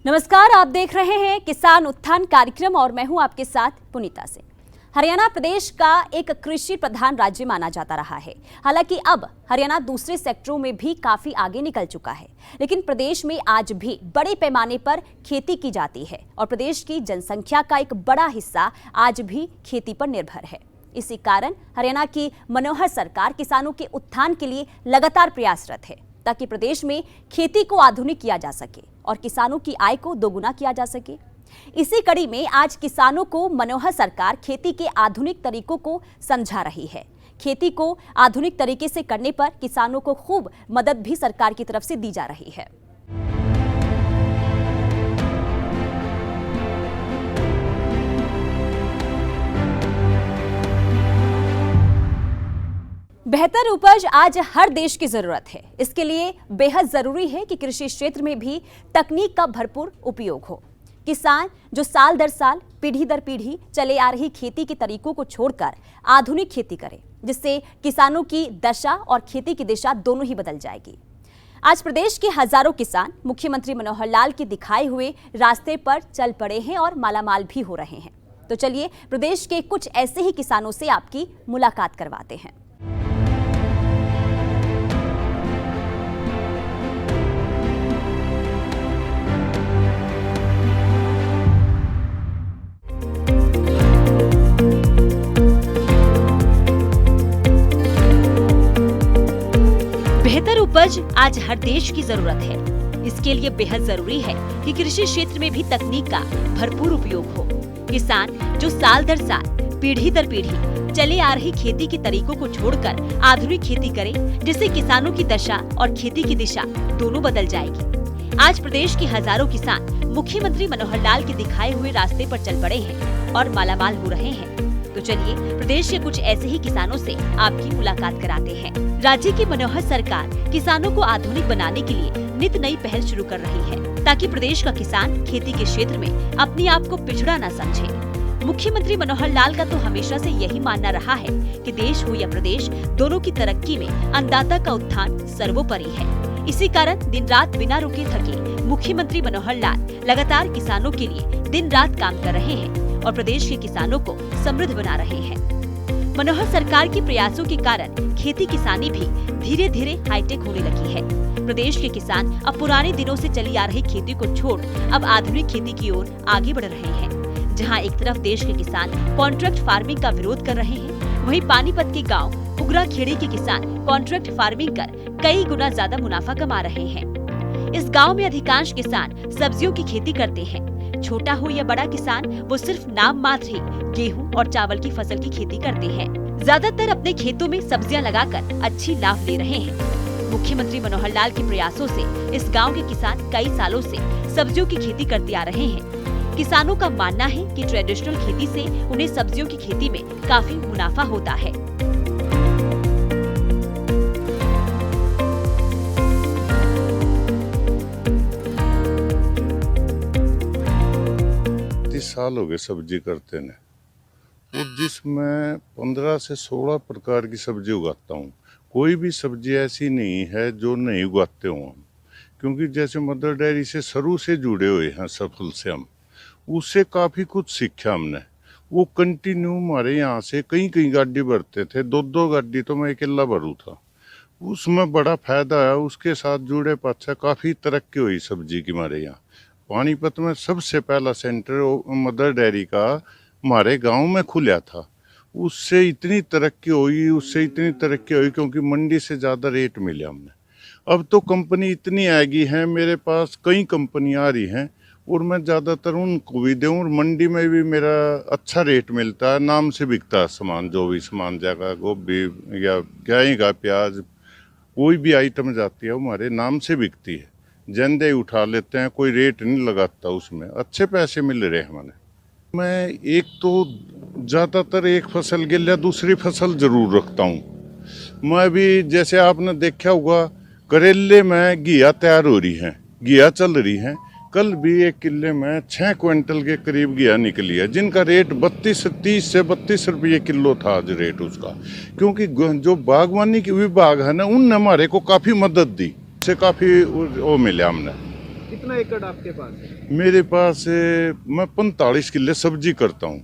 नमस्कार, आप देख रहे हैं किसान उत्थान कार्यक्रम और मैं हूं आपके साथ पुनीता से। हरियाणा प्रदेश का एक कृषि प्रधान राज्य माना जाता रहा है। हालांकि अब हरियाणा दूसरे सेक्टरों में भी काफी आगे निकल चुका है, लेकिन प्रदेश में आज भी बड़े पैमाने पर खेती की जाती है और प्रदेश की जनसंख्या का एक बड़ा हिस्सा आज भी खेती पर निर्भर है। इसी कारण हरियाणा की मनोहर सरकार किसानों के उत्थान के लिए लगातार प्रयासरत है, ताकि प्रदेश में खेती को आधुनिक किया जा सके और किसानों की आय को दोगुना किया जा सके। इसी कड़ी में आज किसानों को मनोहर सरकार खेती के आधुनिक तरीकों को समझा रही है। खेती को आधुनिक तरीके से करने पर किसानों को खूब मदद भी सरकार की तरफ से दी जा रही है। बेहतर उपज आज हर देश की जरूरत है। इसके लिए बेहद जरूरी है कि कृषि क्षेत्र में भी तकनीक का भरपूर उपयोग हो। किसान जो साल दर साल, पीढ़ी दर पीढ़ी चले आ रही खेती के तरीकों को छोड़कर आधुनिक खेती करे, जिससे किसानों की दशा और खेती की दिशा दोनों ही बदल जाएगी। आज प्रदेश के हजारों किसान मुख्यमंत्री मनोहर लाल के दिखाए हुए रास्ते पर चल पड़े हैं और मालामाल भी हो रहे हैं। तो चलिए प्रदेश के कुछ ऐसे ही किसानों से आपकी मुलाकात करवाते हैं। बेहतर उपज आज हर देश की जरूरत है। इसके लिए बेहद जरूरी है कि कृषि क्षेत्र में भी तकनीक का भरपूर उपयोग हो। किसान जो साल दर साल, पीढ़ी दर पीढ़ी चले आ रही खेती के तरीकों को छोड़कर आधुनिक खेती करे, जिससे किसानों की दशा और खेती की दिशा दोनों बदल जाएगी। आज प्रदेश के हजारों किसान मुख्यमंत्री मनोहर लाल के दिखाए हुए रास्ते पर चल पड़े हैं और मालामाल हो रहे हैं। तो चलिए प्रदेश के कुछ ऐसे ही किसानों से आपकी मुलाकात कराते हैं। राज्य की मनोहर सरकार किसानों को आधुनिक बनाने के लिए नित नई पहल शुरू कर रही है, ताकि प्रदेश का किसान खेती के क्षेत्र में अपने आप को पिछड़ा न समझे। मुख्यमंत्री मनोहर लाल का तो हमेशा से यही मानना रहा है कि देश हो या प्रदेश, दोनों की तरक्की में अन्नदाता का उत्थान सर्वोपरि है। इसी कारण दिन रात बिना रुके थके मुख्यमंत्री मनोहर लाल लगातार किसानों के लिए दिन रात काम कर रहे हैं और प्रदेश के किसानों को समृद्ध बना रहे हैं। मनोहर सरकार के प्रयासों के कारण खेती किसानी भी धीरे धीरे हाईटेक होने लगी है। प्रदेश के किसान अब पुराने दिनों से चली आ रही खेती को छोड़ अब आधुनिक खेती की ओर आगे बढ़ रहे हैं। जहां एक तरफ देश के किसान कॉन्ट्रैक्ट फार्मिंग का विरोध कर रहे हैं, वहीं पानीपत के गांव उगरा खेड़े के किसान कॉन्ट्रैक्ट फार्मिंग कर कई गुना ज्यादा मुनाफा कमा रहे हैं। इस गाँव में अधिकांश किसान सब्जियों की खेती करते हैं। छोटा हो या बड़ा किसान, वो सिर्फ नाम मात्र ही गेहूं और चावल की फसल की खेती करते हैं। ज्यादातर अपने खेतों में सब्जियां लगाकर अच्छी लाभ ले रहे हैं। मुख्यमंत्री मनोहर लाल के प्रयासों से इस गांव के किसान कई सालों से सब्जियों की खेती करते आ रहे हैं। किसानों का मानना है कि ट्रेडिशनल खेती से उन्हें सब्जियों की खेती में काफी मुनाफा होता है। साल हो गए सब्जी करते ने, और जिसमें 15 से 16 प्रकार की सब्जी उगाता हूँ। कोई भी सब्जी ऐसी नहीं है जो नहीं उगाते हों हम, क्योंकि जैसे मदर डेयरी से शुरू से जुड़े हुए हैं सफल से हम, उससे काफ़ी कुछ सीखा हमने। वो कंटिन्यू हमारे यहाँ से कई कई गाड़ी भरते थे, 2-2 गाड़ी तो मैं अकेला भरू था। उसमें बड़ा फायदा है। उसके साथ जुड़े पाछा काफ़ी तरक्की हुई सब्जी की हमारे यहाँ। पानीपत में सबसे पहला सेंटर मदर डेयरी का हमारे गांव में खुला था। उससे इतनी तरक्की हुई क्योंकि मंडी से ज़्यादा रेट मिले हमने। अब तो कंपनी इतनी आएगी है, मेरे पास कई कंपनी आ रही हैं और मैं ज़्यादातर उनको भी दूँ, और मंडी में भी मेरा अच्छा रेट मिलता है। नाम से बिकता है सामान, जो भी सामान जाएगा, गोभी या क्या प्याज, कोई भी आइटम जाती है हमारे नाम से बिकती है। जंदे उठा लेते हैं, कोई रेट नहीं लगाता, उसमें अच्छे पैसे मिल रहे हैं हमें। मैं एक तो ज़्यादातर एक फसल के लिए दूसरी फसल ज़रूर रखता हूँ। मैं भी जैसे आपने देखा होगा, करेले में घिया तैयार हो रही हैं, घिया चल रही हैं। कल भी एक किले में 6 क्विंटल के करीब घिया निकली है, जिनका रेट 30 से 32 रुपये किलो था आज रेट उसका। क्योंकि जो बागवानी की विभाग है ना, उनने हमारे को काफ़ी मदद दी, से काफ़ी वो मिला हमने। कितना एकड़ आपके पास है? मेरे पास मैं 45 किले सब्जी करता हूँ,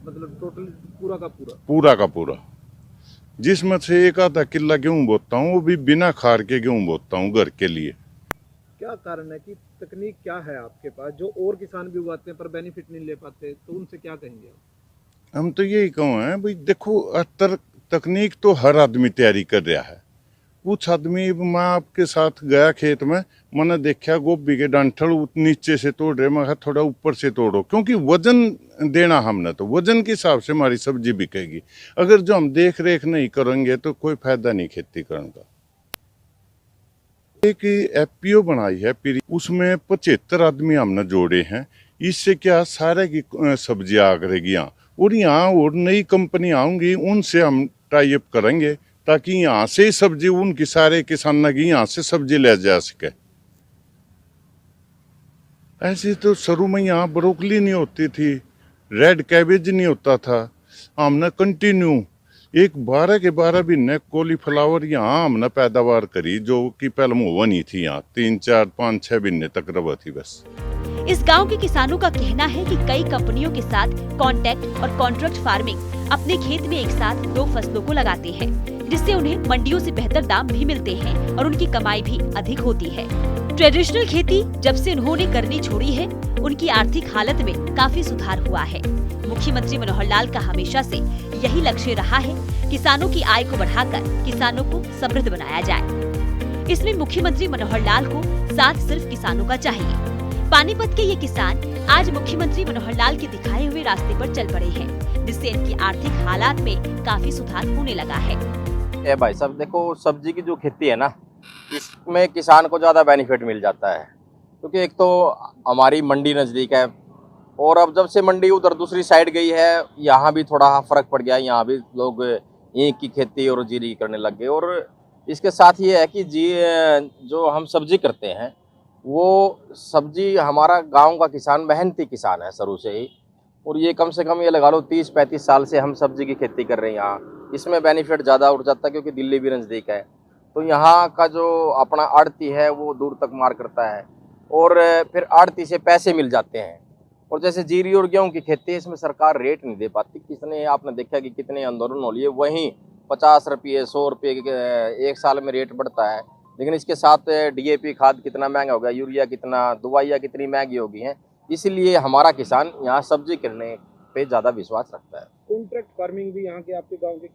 मतलब टोटल पूरा का पूरा? पूरा का पूरा, जिसमें से एक आधा किला गेहूँ बोता हूँ, वो भी बिना खार के गेहूँ बोता हूँ घर के लिए। क्या कारण है कि तकनीक क्या है आपके पास जो और किसान भी उगाते हैं पर बेनिफिट नहीं ले पाते, तो उनसे क्या कहेंगे आप? हम तो यही कहूँ है भाई, देखो तकनीक तो हर आदमी तैयारी कर रहा है। कुछ आदमी, मैं आपके साथ गया खेत में, मैंने देखा गोभी के डंठल नीचे से तोड़ रहे, मैं थोड़ा ऊपर से तोड़ो, क्योंकि वजन देना हमने, तो वजन के हिसाब से हमारी सब्जी बिकेगी। अगर जो हम देख रेख नहीं करेंगे तो कोई फायदा नहीं खेती करने का। एक एफपीओ बनाई है उसमें 75 आदमी हमने जोड़े हैं। इससे क्या सारे की सब्जी आ करेगी यहाँ, और यहाँ और नई कंपनी आऊंगी, उनसे हम टाई अप करेंगे ताकि यहाँ से सब्जी उनकी सारे किसानों की यहाँ से सब्जी ले जा सके। ऐसे तो शुरू में यहाँ ब्रोकली नहीं होती थी, रेड कैबेज नहीं होता था, हमने कंटिन्यू एक 12 के 12 महीने कॉलीफ्लावर यहाँ हमने पैदावार करी, जो कि पहले मुँह नहीं थी। यहाँ 3, 4, 5, 6 महीने तक रवा थी बस। इस गांव के किसानों का कहना है कि कई कंपनियों के साथ कॉन्ट्रैक्ट और कॉन्ट्रैक्ट फार्मिंग अपने खेत में एक साथ 2 फसलों को लगाते हैं, जिससे उन्हें मंडियों से बेहतर दाम भी मिलते हैं और उनकी कमाई भी अधिक होती है। ट्रेडिशनल खेती जब से उन्होंने करनी छोड़ी है, उनकी आर्थिक हालत में काफी सुधार हुआ है। मुख्यमंत्री मनोहर लाल का हमेशा से यही लक्ष्य रहा है, किसानों की आय को बढ़ाकर किसानों को समृद्ध बनाया जाए। इसमें मुख्यमंत्री मनोहर लाल को साथ सिर्फ किसानों का चाहिए। पानीपत के ये किसान आज मुख्यमंत्री मनोहर लाल के दिखाए हुए रास्ते पर चल पड़े हैं, जिससे इनकी आर्थिक हालात में काफी सुधार होने लगा है। भाई साहब देखो, सब्जी की जो खेती है ना, इसमें किसान को ज़्यादा बेनिफिट मिल जाता है, क्योंकि एक तो हमारी मंडी नज़दीक है, और अब जब से मंडी उधर दूसरी साइड गई है, यहाँ भी थोड़ा फ़र्क पड़ गया है। यहाँ भी लोग ईंख की खेती और जीरी करने लग गए। और इसके साथ ये है कि जो हम सब्जी करते हैं, वो सब्जी हमारा गांव का किसान मेहनती किसान है शुरू से ही, और ये कम से कम ये लगा लो 30-35 साल से हम सब्जी की खेती कर रहे हैं यहाँ। इसमें बेनिफिट ज़्यादा उठ जाता है, क्योंकि दिल्ली भी नज़दीक है, तो यहाँ का जो अपना आड़ती है वो दूर तक मार करता है, और फिर आड़ती से पैसे मिल जाते हैं। और जैसे जीरी और गेहूँ की खेती है, इसमें सरकार रेट नहीं दे पाती। कितने आपने देखा कि कितने आंदोलन हो लिए, वहीं 50 रुपये 100 रुपये एक साल में रेट बढ़ता है। लेकिन इसके साथ डीएपी खाद कितना महंगा हो गया, यूरिया कितना, दवाइयाँ कितनी महंगी हो गई हैं। इसलिए हमारा किसान यहाँ सब्जी करने पे ज़्यादा विश्वास रखता है। कॉन्ट्रैक्ट फार्मिंग भी यहाँ के आपके गांव के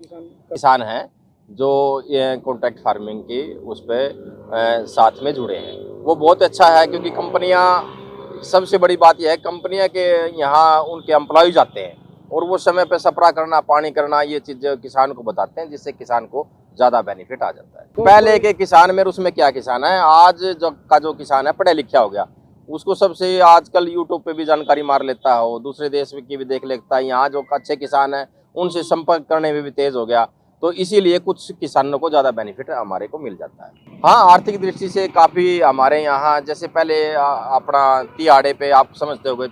किसान हैं जो ये कॉन्ट्रैक्ट फार्मिंग की उस पर साथ में जुड़े हैं। वो बहुत अच्छा है, क्योंकि कंपनियाँ, सबसे बड़ी बात यह है कंपनियाँ के यहाँ उनके एम्प्लॉय जाते हैं, और वो समय पे स्प्रे करना, पानी करना, ये चीज़ किसान को बताते हैं, जिससे किसान को ज़्यादा बेनिफिट आ जाता है। पहले के किसान में उसमें क्या किसान है, आज जो किसान है पढ़ा लिखा हो गया, उसको सबसे आजकल यूट्यूब पे भी जानकारी मार लेता है, वो दूसरे देश की भी देख लेता है। यहाँ जो अच्छे किसान हैं उनसे संपर्क करने में भी तेज़ हो गया, तो इसीलिए कुछ किसानों को ज़्यादा बेनिफिट हमारे को मिल जाता है। हाँ, आर्थिक दृष्टि से काफ़ी हमारे यहाँ, जैसे पहले अपना तिहाड़े पे आप समझते होगे,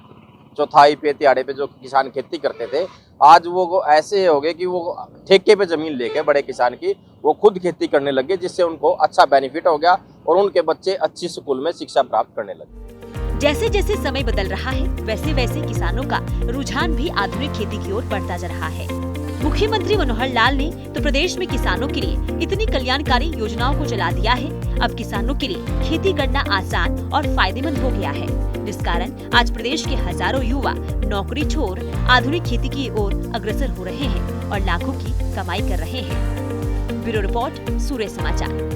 चौथाई पे तिहाड़े पे जो किसान खेती करते थे, आज वो ऐसे हो गए कि वो ठेके पे ज़मीन लेके बड़े किसान की वो खुद खेती करने लगे, जिससे उनको अच्छा बेनिफिट हो गया और उनके बच्चे अच्छी स्कूल में शिक्षा प्राप्त करने लगे। जैसे जैसे समय बदल रहा है, वैसे वैसे किसानों का रुझान भी आधुनिक खेती की ओर बढ़ता जा रहा है। मुख्यमंत्री मनोहर लाल ने तो प्रदेश में किसानों के लिए इतनी कल्याणकारी योजनाओं को चला दिया है, अब किसानों के लिए खेती करना आसान और फायदेमंद हो गया है, जिस कारण आज प्रदेश के हजारों युवा नौकरी छोड़ आधुनिक खेती की ओर अग्रसर हो रहे हैं और लाखों की कमाई कर रहे हैं। ब्यूरो रिपोर्ट, सूर्य समाचार।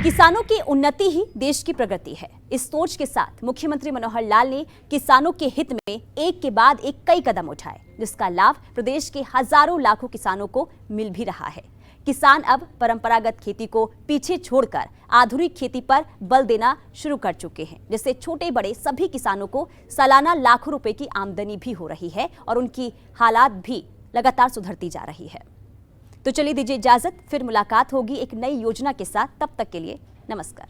किसानों की उन्नति ही देश की प्रगति है। इस सोच के साथ मुख्यमंत्री मनोहर लाल ने किसानों के हित में एक के बाद एक कई कदम उठाए, जिसका लाभ प्रदेश के हजारों लाखों किसानों को मिल भी रहा है। किसान अब परंपरागत खेती को पीछे छोड़कर आधुनिक खेती पर बल देना शुरू कर चुके हैं, जिससे छोटे बड़े सभी किसानों को सालाना लाखों रुपए की आमदनी भी हो रही है और उनकी हालात भी लगातार सुधरती जा रही है। तो चलिए दीजिए इजाजत, फिर मुलाकात होगी एक नई योजना के साथ। तब तक के लिए नमस्कार।